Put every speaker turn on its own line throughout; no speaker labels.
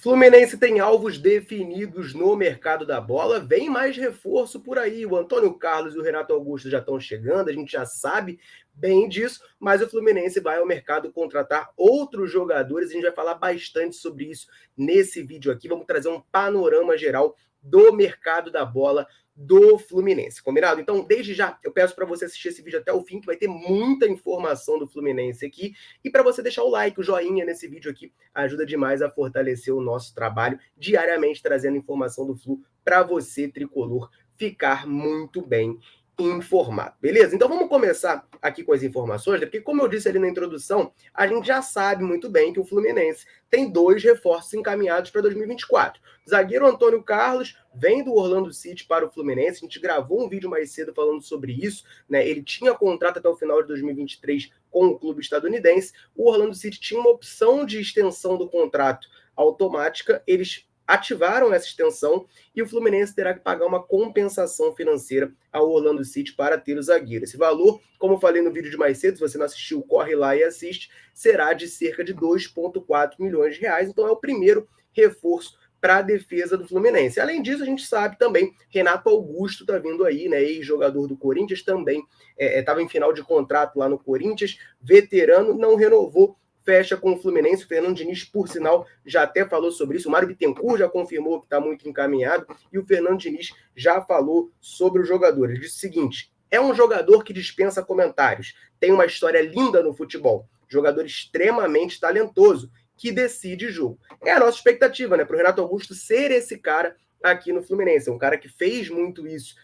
Fluminense tem alvos definidos no mercado da bola, vem mais reforço por aí. O Antônio Carlos e o Renato Augusto já estão chegando, a gente já sabe bem disso, mas o Fluminense vai ao mercado contratar outros jogadores. A gente vai falar bastante sobre isso nesse vídeo aqui. Vamos trazer um panorama geral do mercado da bola do Fluminense, combinado? Então, desde já, eu peço para você assistir esse vídeo até o fim, que vai ter muita informação do Fluminense aqui, e para você deixar o like, o joinha nesse vídeo aqui, ajuda demais a fortalecer o nosso trabalho, diariamente trazendo informação do Flu para você, tricolor, ficar muito bem informado, beleza? Então vamos começar aqui com as informações, porque como eu disse ali na introdução, a gente já sabe muito bem que o Fluminense tem 2 reforços encaminhados para 2024. O zagueiro Antônio Carlos vem do Orlando City para o Fluminense, a gente gravou um vídeo mais cedo falando sobre isso, né? Ele tinha contrato até o final de 2023 com o clube estadunidense. O Orlando City tinha uma opção de extensão do contrato automática, eles ativaram essa extensão e o Fluminense terá que pagar uma compensação financeira ao Orlando City para ter o zagueiro. Esse valor, como eu falei no vídeo de mais cedo, se você não assistiu, corre lá e assiste, será de cerca de 2,4 milhões de reais. Então é o primeiro reforço para a defesa do Fluminense. Além disso, a gente sabe também, Renato Augusto está vindo aí, né, ex-jogador do Corinthians, também estava em final de contrato lá no Corinthians, veterano, não renovou, fecha com o Fluminense. O Fernando Diniz, por sinal, já até falou sobre isso. O Mário Bittencourt já confirmou que está muito encaminhado e o Fernando Diniz já falou sobre o jogador. Ele disse o seguinte: é um jogador que dispensa comentários, tem uma história linda no futebol, jogador extremamente talentoso, que decide jogo. É a nossa expectativa, né, para o Renato Augusto ser esse cara aqui no Fluminense. É um cara que fez muito isso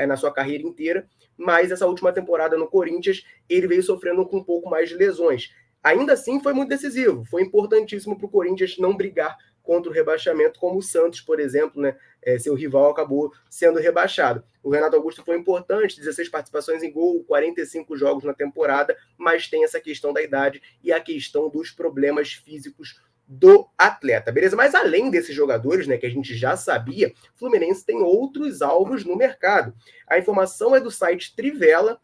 na sua carreira inteira, mas essa última temporada no Corinthians ele veio sofrendo com um pouco mais de lesões. Ainda assim, foi muito decisivo, foi importantíssimo para o Corinthians não brigar contra o rebaixamento, como o Santos, por exemplo, né? Seu rival acabou sendo rebaixado. O Renato Augusto foi importante, 16 participações em gol, 45 jogos na temporada, mas tem essa questão da idade e a questão dos problemas físicos do atleta, beleza? Mas além desses jogadores, né, que a gente já sabia, o Fluminense tem outros alvos no mercado. A informação é do site Trivela,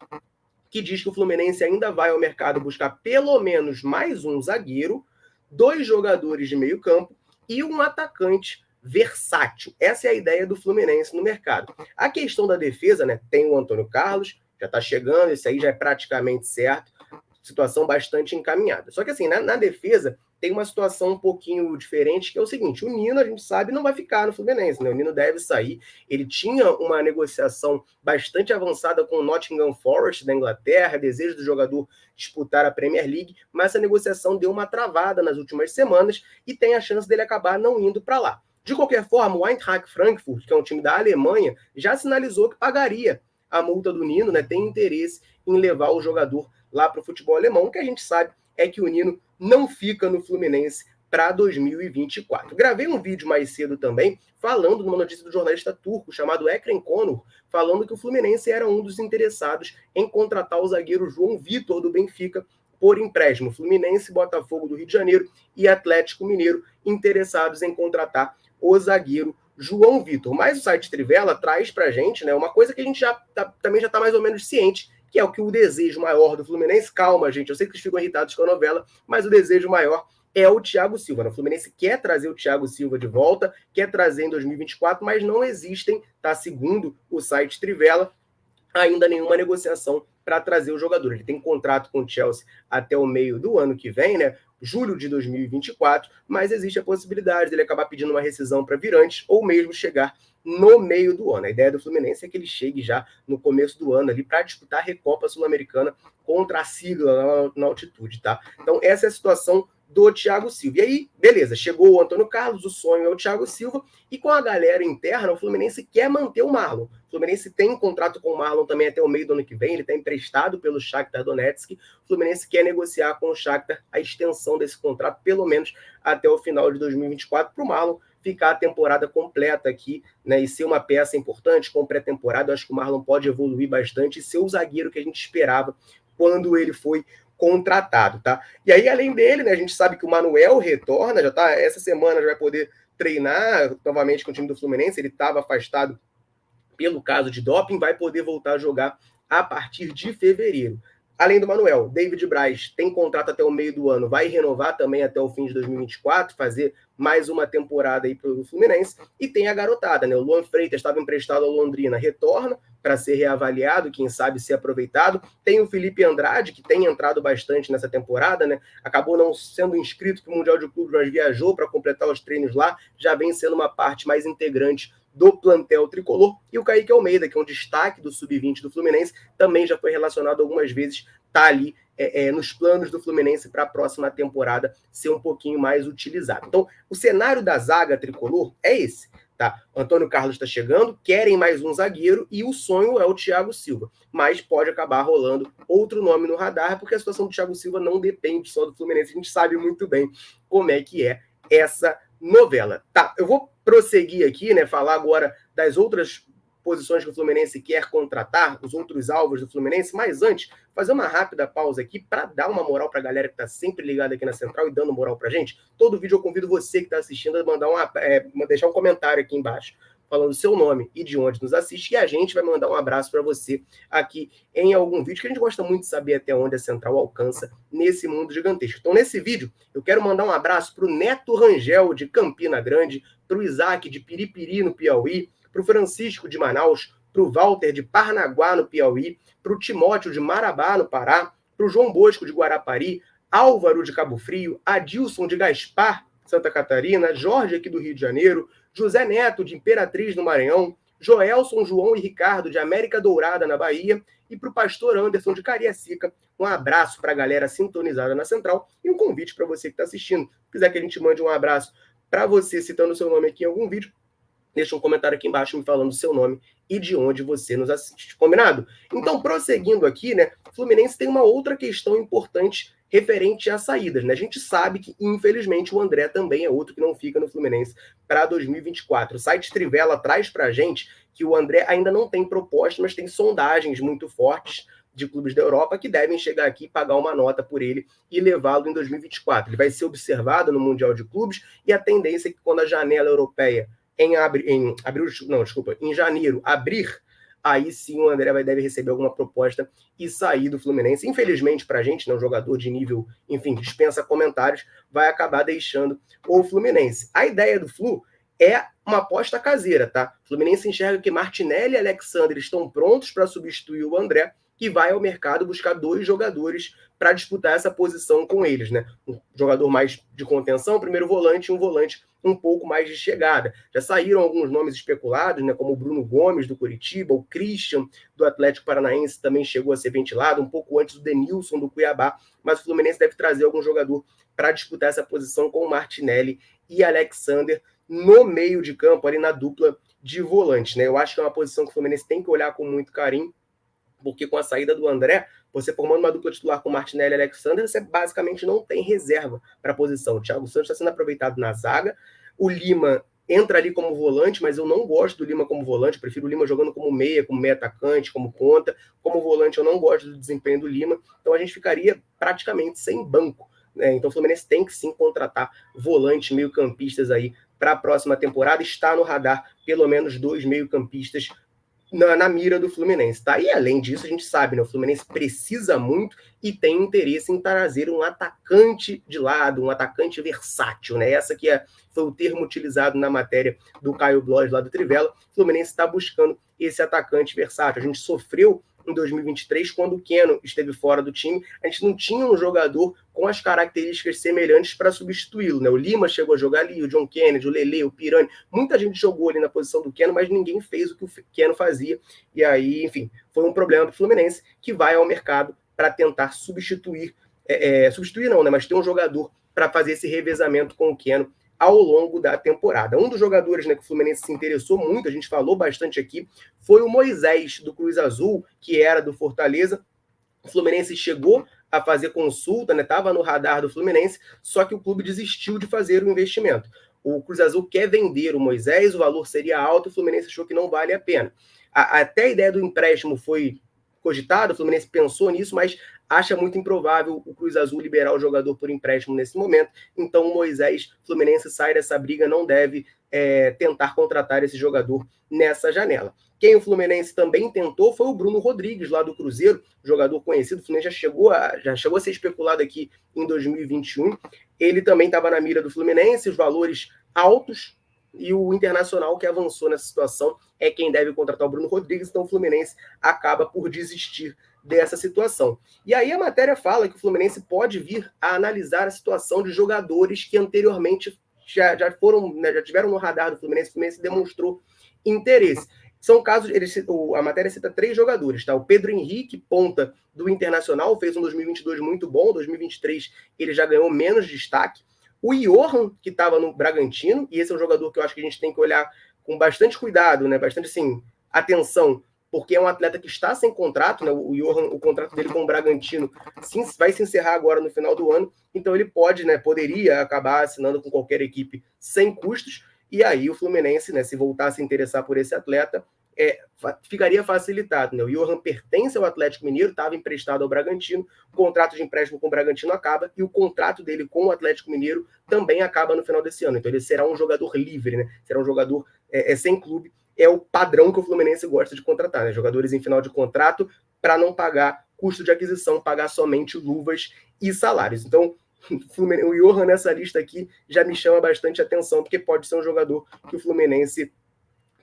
que diz que o Fluminense ainda vai ao mercado buscar pelo menos mais um zagueiro, 2 jogadores de meio campo e um atacante versátil. Essa é a ideia do Fluminense no mercado. A questão da defesa, né? Tem o Antônio Carlos, já está chegando, esse aí já é praticamente certo, situação bastante encaminhada. Só que assim, na defesa tem uma situação um pouquinho diferente, que é o seguinte: o Nino, a gente sabe, não vai ficar no Fluminense, né? O Nino deve sair. Ele tinha uma negociação bastante avançada com o Nottingham Forest da Inglaterra, desejo do jogador disputar a Premier League, mas essa negociação deu uma travada nas últimas semanas e tem a chance dele acabar não indo para lá. De qualquer forma, o Eintracht Frankfurt, que é um time da Alemanha, já sinalizou que pagaria a multa do Nino, né? Tem interesse em levar o jogador lá para o futebol alemão. O que a gente sabe é que o Nino não fica no Fluminense para 2024. Gravei um vídeo mais cedo também, falando numa notícia do jornalista turco chamado Ekrem Konur, falando que o Fluminense era um dos interessados em contratar o zagueiro João Vitor do Benfica por empréstimo. Fluminense, Botafogo do Rio de Janeiro e Atlético Mineiro interessados em contratar o zagueiro João Vitor. Mas o site Trivela traz para a gente, né, uma coisa que a gente também já está mais ou menos ciente, que é o que o desejo maior do Fluminense. Calma, gente, eu sei que vocês ficam irritados com a novela, mas o desejo maior é o Thiago Silva. O Fluminense quer trazer o Thiago Silva de volta, quer trazer em 2024, mas não existem, tá, segundo o site Trivela, ainda nenhuma negociação para trazer o jogador. Ele tem contrato com o Chelsea até o meio do ano que vem, né? Julho de 2024, mas existe a possibilidade dele acabar pedindo uma rescisão para Virantes ou mesmo chegar no meio do ano. A ideia do Fluminense é que ele chegue já no começo do ano ali para disputar a Recopa Sul-Americana contra a sigla na altitude, tá? Então essa é a situação do Thiago Silva. E aí, beleza, chegou o Antônio Carlos, o sonho é o Thiago Silva, e com a galera interna, o Fluminense quer manter o Marlon. O Fluminense tem um contrato com o Marlon também até o meio do ano que vem, ele está emprestado pelo Shakhtar Donetsk. O Fluminense quer negociar com o Shakhtar a extensão desse contrato, pelo menos até o final de 2024, para o Marlon ficar a temporada completa aqui, né, e ser uma peça importante com pré-temporada. Eu acho que o Marlon pode evoluir bastante e ser o zagueiro que a gente esperava quando ele foi contratado, tá? E aí, além dele, né, a gente sabe que o Manuel retorna, já tá, essa semana já vai poder treinar novamente com o time do Fluminense. Ele estava afastado pelo caso de doping, vai poder voltar a jogar a partir de fevereiro. além do Manuel, David Braz tem contrato até o meio do ano, vai renovar também até o fim de 2024, fazer mais uma temporada aí para o Fluminense. E tem a garotada, né? O Luan Freitas estava emprestado ao Londrina, retorna para ser reavaliado, quem sabe ser aproveitado. Tem o Felipe Andrade, que tem entrado bastante nessa temporada, né? Acabou não sendo inscrito para o Mundial de Clubes, mas viajou para completar os treinos lá, já vem sendo uma parte mais integrante do plantel tricolor. E o Kaique Almeida, que é um destaque do Sub-20 do Fluminense, também já foi relacionado algumas vezes, está ali nos planos do Fluminense para a próxima temporada ser um pouquinho mais utilizado. Então, o cenário da zaga tricolor é esse. Tá? Antônio Carlos está chegando, querem mais um zagueiro e o sonho é o Thiago Silva. Mas pode acabar rolando outro nome no radar, porque a situação do Thiago Silva não depende só do Fluminense. A gente sabe muito bem como é que é essa novela. Tá, eu vou prosseguir aqui, né? Falar agora das outras posições que o Fluminense quer contratar, os outros alvos do Fluminense, mas antes, fazer uma rápida pausa aqui para dar uma moral para a galera que está sempre ligada aqui na Central e dando moral para a gente. Todo vídeo eu convido você que está assistindo a mandar deixar um comentário aqui embaixo, falando seu nome e de onde nos assiste, e a gente vai mandar um abraço para você aqui em algum vídeo, que a gente gosta muito de saber até onde a Central alcança nesse mundo gigantesco. Então, nesse vídeo, eu quero mandar um abraço para o Neto Rangel, de Campina Grande, para o Isaac, de Piripiri, no Piauí, para o Francisco, de Manaus, para o Walter, de Parnaguá, no Piauí, para o Timóteo, de Marabá, no Pará, para o João Bosco, de Guarapari, Álvaro, de Cabo Frio, Adilson, de Gaspar, Santa Catarina, Jorge, aqui do Rio de Janeiro, José Neto, de Imperatriz, no Maranhão, Joelson, João e Ricardo, de América Dourada, na Bahia, e para o pastor Anderson, de Cariacica. Um abraço para a galera sintonizada na Central e um convite para você que está assistindo. Se quiser que a gente mande um abraço para você, citando o seu nome aqui em algum vídeo, deixa um comentário aqui embaixo me falando o seu nome e de onde você nos assiste. Combinado? Então, prosseguindo aqui, né? O Fluminense tem uma outra questão importante referente às saídas, né? A gente sabe que, infelizmente, o André também é outro que não fica no Fluminense para 2024. O site Trivela traz para a gente que o André ainda não tem proposta, mas tem sondagens muito fortes de clubes da Europa que devem chegar aqui e pagar uma nota por ele e levá-lo em 2024. Ele vai ser observado no Mundial de Clubes e a tendência é que quando a janela europeia em janeiro abrir, aí sim o André deve receber alguma proposta e sair do Fluminense. Infelizmente para a gente, né, um jogador de nível, enfim, dispensa comentários, vai acabar deixando o Fluminense. A ideia do Flu é uma aposta caseira, tá? O Fluminense enxerga que Martinelli e Alexandre estão prontos para substituir o André, que vai ao mercado buscar 2 jogadores para disputar essa posição com eles, né? Um jogador mais de contenção, primeiro volante, e um volante um pouco mais de chegada. Já saíram alguns nomes especulados, né, como o Bruno Gomes, do Coritiba, o Christian, do Atlético Paranaense, também chegou a ser ventilado, um pouco antes do Denilson, do Cuiabá, mas o Fluminense deve trazer algum jogador para disputar essa posição com o Martinelli e Alexander no meio de campo, ali na dupla de volante, né? Eu acho que é uma posição que o Fluminense tem que olhar com muito carinho, porque com a saída do André, você formando uma dupla titular com Martinelli e Alexander, você basicamente não tem reserva para a posição. O Thiago Santos está sendo aproveitado na zaga, o Lima entra ali como volante, mas eu não gosto do Lima como volante, eu prefiro o Lima jogando como meia atacante, como ponta. Como volante eu não gosto do desempenho do Lima, então a gente ficaria praticamente sem banco, né? Então o Fluminense tem que sim contratar volantes, meio-campistas aí para a próxima temporada. Está no radar pelo menos 2 meio-campistas na mira do Fluminense, tá? E além disso, a gente sabe, né? O Fluminense precisa muito e tem interesse em trazer um atacante de lado, um atacante versátil, né? Essa que foi o termo utilizado na matéria do Caio Blois lá do Trivela. O Fluminense está buscando esse atacante versátil. A gente sofreu em 2023, quando o Keno esteve fora do time, a gente não tinha um jogador com as características semelhantes para substituí-lo, né? O Lima chegou a jogar ali, o John Kennedy, o Lele, o Pirani, muita gente jogou ali na posição do Keno, mas ninguém fez o que o Keno fazia, e aí, enfim, foi um problema do Fluminense, que vai ao mercado para tentar substituir não, né? Mas ter um jogador para fazer esse revezamento com o Keno ao longo da temporada. Um dos jogadores, né, que o Fluminense se interessou muito, a gente falou bastante aqui, foi o Moisés, do Cruz Azul, que era do Fortaleza. O Fluminense chegou a fazer consulta, né, estava no radar do Fluminense, só que o clube desistiu de fazer o investimento. O Cruz Azul quer vender o Moisés, o valor seria alto, o Fluminense achou que não vale a pena. Até a ideia do empréstimo foi cogitada, o Fluminense pensou nisso, mas acha muito improvável o Cruz Azul liberar o jogador por empréstimo nesse momento. Então o Moisés, Fluminense, sai dessa briga, não deve tentar contratar esse jogador nessa janela. Quem o Fluminense também tentou foi o Bruno Rodrigues, lá do Cruzeiro, jogador conhecido. O Fluminense já chegou a ser especulado aqui em 2021. Ele também estava na mira do Fluminense, os valores altos, e o Internacional, que avançou nessa situação, é quem deve contratar o Bruno Rodrigues. Então o Fluminense acaba por desistir dessa situação. E aí a matéria fala que o Fluminense pode vir a analisar a situação de jogadores que anteriormente já foram, né, já tiveram no radar do Fluminense. O Fluminense demonstrou interesse. São casos, a matéria cita 3 jogadores, tá? O Pedro Henrique, ponta do Internacional, fez um 2022 muito bom, 2023 ele já ganhou menos destaque. O Johan, que estava no Bragantino, e esse é um jogador que eu acho que a gente tem que olhar com bastante cuidado, né? Bastante, assim, atenção, porque é um atleta que está sem contrato, né? O Johan, o contrato dele com o Bragantino vai se encerrar agora no final do ano, então ele poderia acabar assinando com qualquer equipe sem custos, e aí o Fluminense, né, se voltasse a interessar por esse atleta, ficaria facilitado, né? O Johan pertence ao Atlético Mineiro, estava emprestado ao Bragantino, o contrato de empréstimo com o Bragantino acaba, e o contrato dele com o Atlético Mineiro também acaba no final desse ano. Então ele será um jogador livre, né? Será um jogador sem clube. É o padrão que o Fluminense gosta de contratar, né? Jogadores em final de contrato para não pagar custo de aquisição, pagar somente luvas e salários. Então, o Johan nessa lista aqui já me chama bastante atenção, porque pode ser um jogador que o Fluminense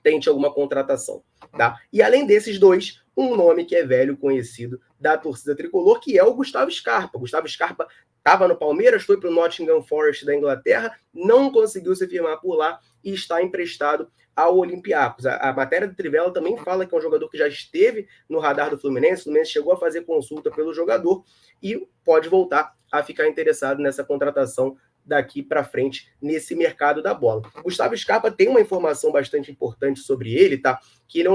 tente alguma contratação, tá? E além desses dois, um nome que é velho, conhecido da torcida tricolor, que é o Gustavo Scarpa. O Gustavo Scarpa estava no Palmeiras, foi para o Nottingham Forest da Inglaterra, não conseguiu se firmar por lá e está emprestado ao Olympiacos. A matéria do Trivela também fala que é um jogador que já esteve no radar do Fluminense. O Fluminense chegou a fazer consulta pelo jogador e pode voltar a ficar interessado nessa contratação daqui para frente nesse mercado da bola. Gustavo Scarpa tem uma informação bastante importante sobre ele, tá? Que ele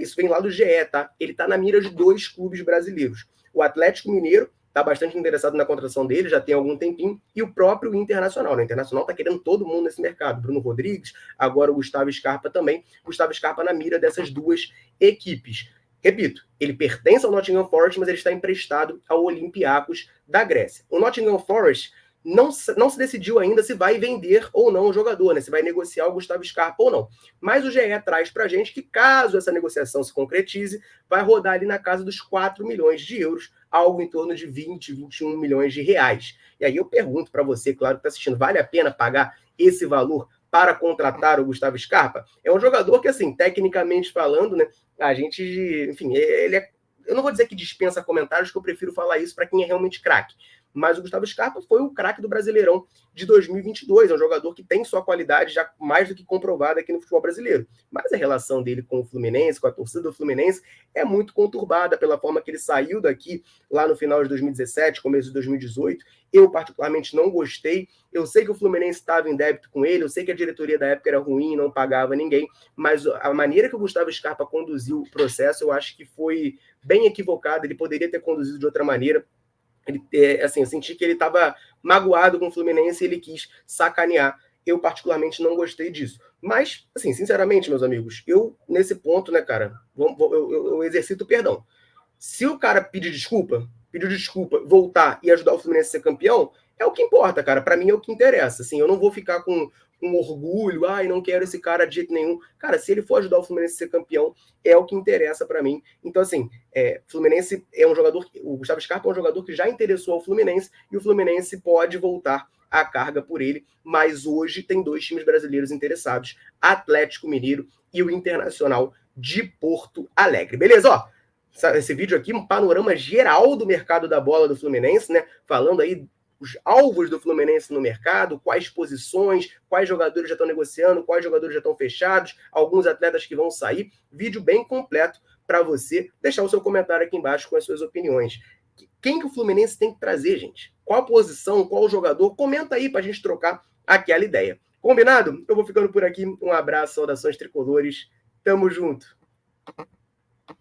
isso vem lá do GE, tá? Ele tá na mira de 2 clubes brasileiros. O Atlético Mineiro está bastante interessado na contratação dele, já tem algum tempinho, e o próprio Internacional. O Internacional está querendo todo mundo nesse mercado. Bruno Rodrigues, agora o Gustavo Scarpa também. Gustavo Scarpa na mira dessas 2 equipes. Repito, ele pertence ao Nottingham Forest, mas ele está emprestado ao Olympiacos da Grécia. O Nottingham Forest não se decidiu ainda se vai vender ou não o jogador, né? Se vai negociar o Gustavo Scarpa ou não. Mas o GE traz para a gente que, caso essa negociação se concretize, vai rodar ali na casa dos 4 milhões de euros, algo em torno de 20, 21 milhões de reais. E aí eu pergunto para você, claro, que está assistindo, vale a pena pagar esse valor para contratar o Gustavo Scarpa? É um jogador que, assim, tecnicamente falando, né, a gente, enfim, eu não vou dizer que dispensa comentários, que eu prefiro falar isso para quem é realmente craque. Mas o Gustavo Scarpa foi o craque do Brasileirão de 2022. É um jogador que tem sua qualidade já mais do que comprovada aqui no futebol brasileiro. Mas a relação dele com o Fluminense, com a torcida do Fluminense, é muito conturbada pela forma que ele saiu daqui lá no final de 2017, começo de 2018. Eu, particularmente, não gostei. Eu sei que o Fluminense estava em débito com ele, eu sei que a diretoria da época era ruim, não pagava ninguém, mas a maneira que o Gustavo Scarpa conduziu o processo, eu acho que foi bem equivocada. Ele poderia ter conduzido de outra maneira. Assim, eu senti que ele estava magoado com o Fluminense e ele quis sacanear. Eu, particularmente, não gostei disso. Mas, assim, sinceramente, meus amigos, eu, nesse ponto, né, cara, eu exercito perdão. Se o cara pediu desculpa, voltar e ajudar o Fluminense a ser campeão, é o que importa, cara. Para mim é o que interessa. Assim, eu não vou ficar com orgulho, não quero esse cara de jeito nenhum. Cara, se ele for ajudar o Fluminense a ser campeão, é o que interessa para mim. Então, assim, Fluminense é um jogador, o Gustavo Scarpa é um jogador que já interessou ao Fluminense e o Fluminense pode voltar a carga por ele, mas hoje tem 2 times brasileiros interessados, Atlético Mineiro e o Internacional de Porto Alegre. Beleza? Ó, esse vídeo aqui, um panorama geral do mercado da bola do Fluminense, né? Falando aí os alvos do Fluminense no mercado, quais posições, quais jogadores já estão negociando, quais jogadores já estão fechados, alguns atletas que vão sair. Vídeo bem completo para você deixar o seu comentário aqui embaixo com as suas opiniões. Quem que o Fluminense tem que trazer, gente? Qual posição, qual jogador? Comenta aí para a gente trocar aquela ideia. Combinado? Eu vou ficando por aqui. Um abraço, saudações tricolores. Tamo junto.